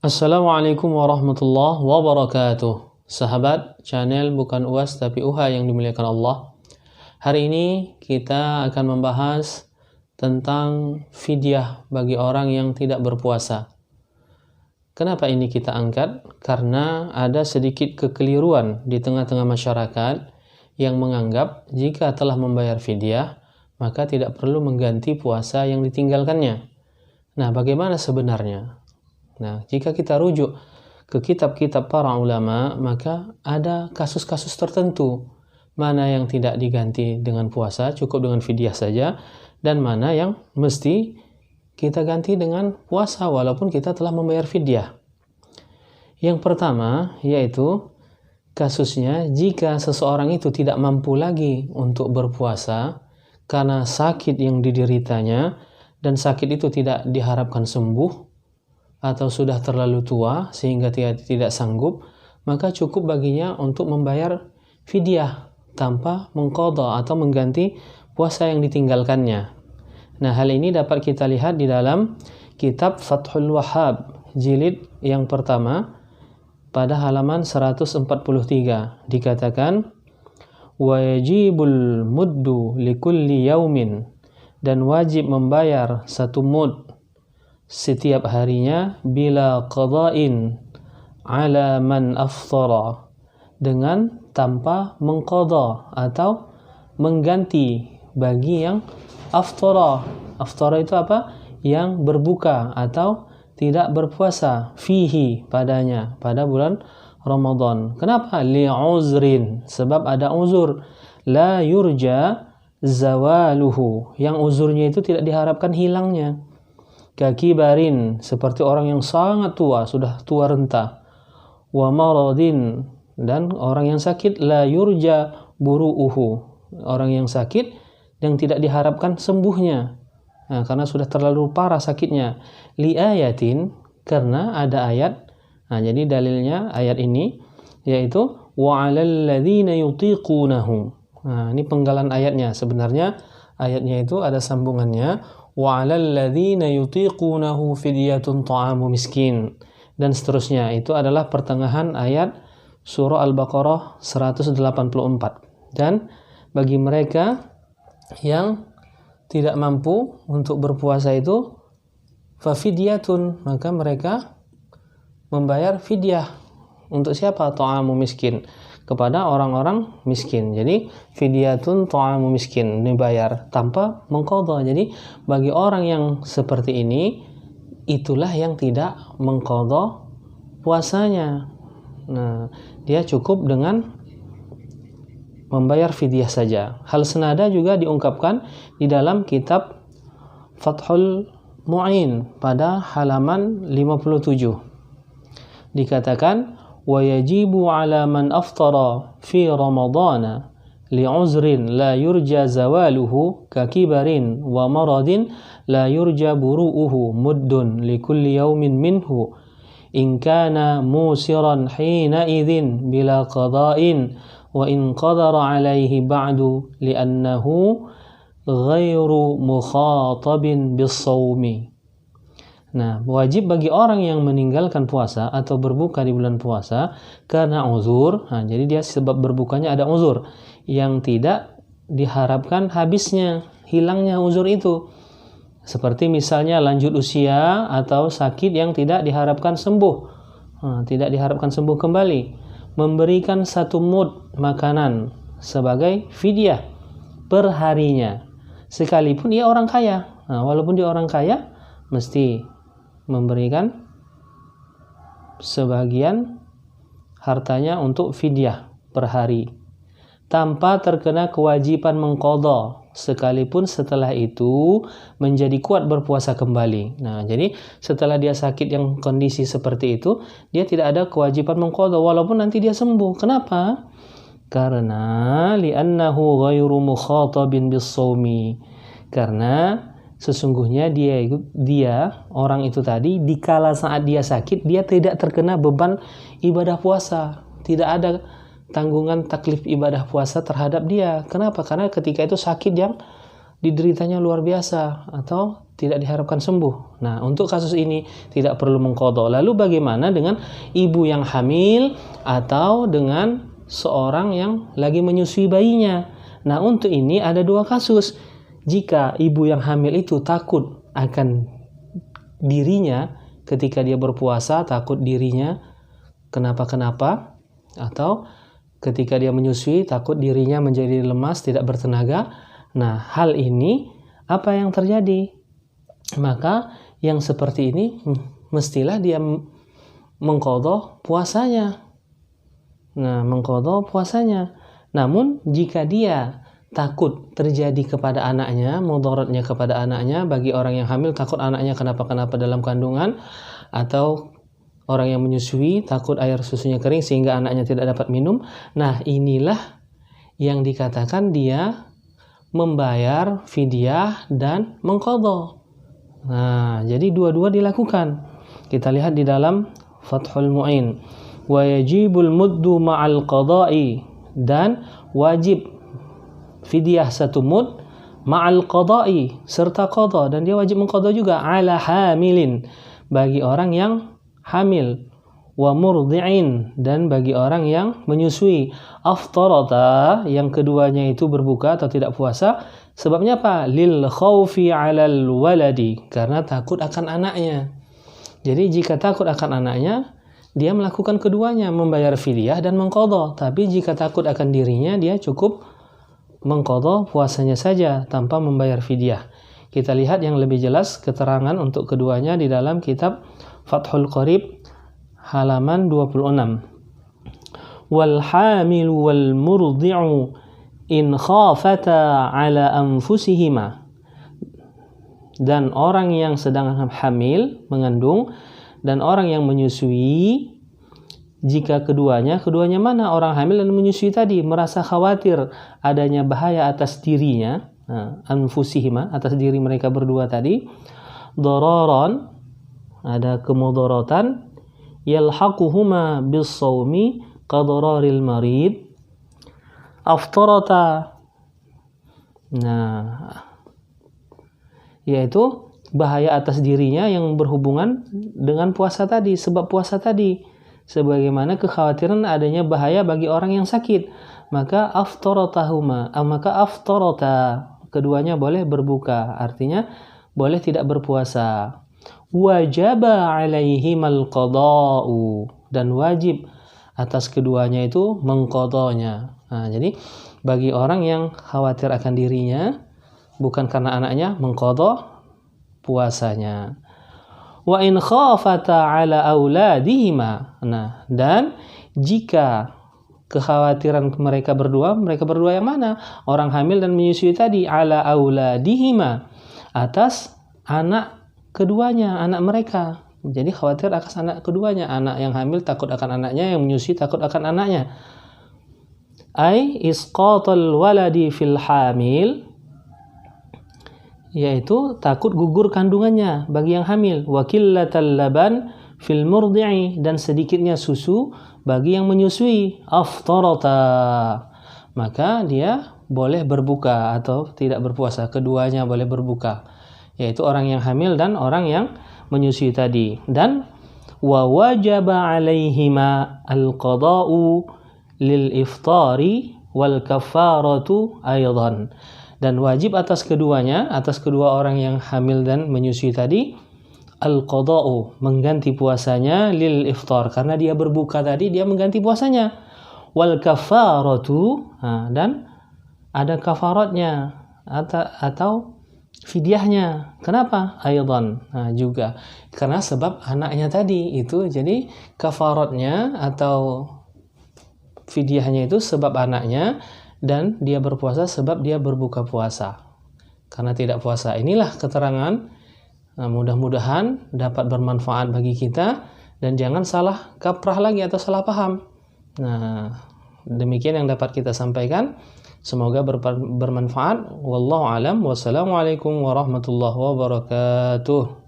Assalamualaikum warahmatullahi wabarakatuh. Sahabat channel Bukan UAS Tapi UHA yang dimuliakan Allah. Hari ini kita akan membahas tentang fidyah bagi orang yang tidak berpuasa. Kenapa ini kita angkat? Karena ada sedikit kekeliruan di tengah-tengah masyarakat yang menganggap jika telah membayar fidyah, maka tidak perlu mengganti puasa yang ditinggalkannya. Nah, bagaimana sebenarnya? Nah, jika kita rujuk ke kitab-kitab para ulama, maka ada kasus-kasus tertentu mana yang tidak diganti dengan puasa, cukup dengan fidyah saja, dan mana yang mesti kita ganti dengan puasa walaupun kita telah membayar fidyah. Yang pertama yaitu kasusnya jika seseorang itu tidak mampu lagi untuk berpuasa karena sakit yang dideritanya dan sakit itu tidak diharapkan sembuh, atau sudah terlalu tua sehingga tidak sanggup, maka cukup baginya untuk membayar fidyah tanpa mengqadha atau mengganti puasa yang ditinggalkannya. Nah, hal ini dapat kita lihat di dalam kitab Fathul Wahhab jilid yang pertama pada halaman 143. Dikatakan wa yajibul muddu likulli yaumin, dan wajib membayar satu mud setiap harinya bila qada'in ala man aftara, dengan tanpa mengqadha atau mengganti bagi yang aftara. Aftara itu apa? Yang berbuka atau tidak berpuasa fihi, padanya, pada bulan Ramadan. Kenapa? Li'uzrin, sebab ada uzur. La yurja zawaluhu, yang uzurnya itu tidak diharapkan hilangnya. Kakibarin, seperti orang yang sangat tua, sudah tua renta. Wa maradin, dan orang yang sakit. La yurja buru'uhu, orang yang sakit yang tidak diharapkan sembuhnya, nah, karena sudah terlalu parah sakitnya. Li ayatin, karena ada ayat. Nah, jadi dalilnya ayat ini yaitu wa 'alal ladzina yutiqunahu. Nah, ini penggalan ayatnya. Sebenarnya ayatnya itu ada sambungannya. Wa 'alal ladzina yutiqunahu fidyatun ta'amu miskin, dan seterusnya. Itu adalah pertengahan ayat surah Al-Baqarah 184. Dan bagi mereka yang tidak mampu untuk berpuasa itu fa fidyatun, maka mereka membayar fidyah. Untuk siapa? Ta'amu miskin, kepada orang-orang miskin. Jadi fidyatun ta'amu miskin, dibayar tanpa mengqadha. Jadi bagi orang yang seperti ini, itulah yang tidak mengqadha puasanya. Nah, dia cukup dengan membayar fidyah saja. Hal senada juga diungkapkan di dalam kitab Fathul Mu'in pada halaman 57. Dikatakan wa yajibu 'ala man aftara fi ramadana li'uzrin la yurja zawaluhu kakibarin wa maradin la yurja buru'uhu muddun likulli yaumin minhu in kana musiran hina idzin bila qada'in wa in qadara 'alaihi ba'du li'annahu ghairu mukhatabin bis-shaumi. Nah, wajib bagi orang yang meninggalkan puasa atau berbuka di bulan puasa karena uzur. Nah, jadi dia sebab berbukanya ada uzur yang tidak diharapkan habisnya, hilangnya uzur itu. Seperti misalnya lanjut usia atau sakit yang tidak diharapkan sembuh. Nah, tidak diharapkan sembuh kembali. Memberikan satu mud makanan sebagai fidyah per harinya. Sekalipun dia orang kaya. Nah, walaupun dia orang kaya, mesti memberikan sebagian hartanya untuk fidyah per hari tanpa terkena kewajiban mengqadha, sekalipun setelah itu menjadi kuat berpuasa kembali. Nah, jadi setelah dia sakit yang kondisi seperti itu, dia tidak ada kewajiban mengqadha walaupun nanti dia sembuh. Kenapa? Karena li'annahu ghairu mukhatabin bis-shaumi, karena sesungguhnya dia orang itu tadi dikala saat dia sakit, dia tidak terkena beban ibadah puasa, tidak ada tanggungan taklif ibadah puasa terhadap dia. Kenapa? Karena ketika itu sakit yang dideritanya luar biasa atau tidak diharapkan sembuh. Nah, untuk kasus ini tidak perlu mengqadha. Lalu bagaimana dengan ibu yang hamil atau dengan seorang yang lagi menyusui bayinya? Nah, untuk ini ada dua kasus. Jika ibu yang hamil itu takut akan dirinya ketika dia berpuasa, takut dirinya kenapa-kenapa, atau ketika dia menyusui takut dirinya menjadi lemas, tidak bertenaga. Nah, hal ini apa yang terjadi? Maka yang seperti ini mestilah dia mengqadha puasanya. Nah, mengqadha puasanya. Namun jika dia takut terjadi kepada anaknya, mudaratnya kepada anaknya, bagi orang yang hamil takut anaknya kenapa-kenapa dalam kandungan, atau orang yang menyusui takut air susunya kering sehingga anaknya tidak dapat minum. Nah, inilah yang dikatakan dia membayar fidyah dan mengqadha. Nah, jadi dua-dua dilakukan. Kita lihat di dalam Fathul Mu'in. Wa yajibul muddu ma'al qada'i, dan wajib fidyah satu mud ma'al qada'i, serta qadha, dan dia wajib mengqadha juga ala hamilin, bagi orang yang hamil, wa murdi'in, dan bagi orang yang menyusui. Aftarata, yang keduanya itu berbuka atau tidak puasa. Sebabnya apa? Lil khawfi 'alal waladi, karena takut akan anaknya. Jadi jika takut akan anaknya, dia melakukan keduanya, membayar fidyah dan mengqadha. Tapi jika takut akan dirinya, dia cukup mengqadha puasanya saja tanpa membayar fidyah. Kita lihat yang lebih jelas keterangan untuk keduanya di dalam kitab Fathul Qarib halaman 26. Wal hamilu wal murdi'u in khafata ala anfusihima, dan orang yang sedang hamil, mengandung, dan orang yang menyusui, jika keduanya mana? Orang hamil dan menyusui tadi merasa khawatir adanya bahaya atas dirinya, anfusihima, atas diri mereka berdua tadi, dararan, ada kemudaratan, yalhaquhuma bis-shaumi qadararil marid, aftarata, nah, yaitu bahaya atas dirinya yang berhubungan dengan puasa tadi, sebab puasa tadi, sebagaimana kekhawatiran adanya bahaya bagi orang yang sakit. Maka aftarata, keduanya boleh berbuka, artinya boleh tidak berpuasa. Wajaba alaihimal qada'u, dan wajib atas keduanya itu mengqadhanya. Nah, jadi bagi orang yang khawatir akan dirinya bukan karena anaknya, mengqadha puasanya. Wa in khafata ala auladihima, nah, dan jika kekhawatiran mereka berdua yang mana? Orang hamil dan menyusui tadi, ala auladihima, atas anak keduanya, anak mereka. Jadi khawatir atas anak keduanya, anak yang hamil takut akan anaknya, yang menyusui takut akan anaknya. Ai isqatul waladi fil hamil, yaitu takut gugur kandungannya bagi yang hamil. Wa qillatal laban fil murdi'i, dan sedikitnya susu bagi yang menyusui. Aftarata, maka dia boleh berbuka atau tidak berpuasa, keduanya boleh berbuka, yaitu orang yang hamil dan orang yang menyusui tadi. Dan wa wajaba alaihima al-qada'u lil iftari wal kafaratu aidan, dan wajib atas keduanya, atas kedua orang yang hamil dan menyusui tadi, al-qada'u, mengganti puasanya, lil iftar, karena dia berbuka tadi, dia mengganti puasanya, wal kafaratu, dan ada kafaratnya atau fidyahnya. Kenapa? Aidan, juga karena sebab anaknya tadi itu. Jadi kafaratnya atau fidyahnya itu sebab anaknya, dan dia berpuasa sebab dia berbuka puasa karena tidak puasa. Inilah keterangan, mudah-mudahan dapat bermanfaat bagi kita dan jangan salah kaprah lagi atau salah paham. Nah, demikian yang dapat kita sampaikan. Semoga bermanfaat. Wallahu alam. Wassalamualaikum warahmatullahi wabarakatuh.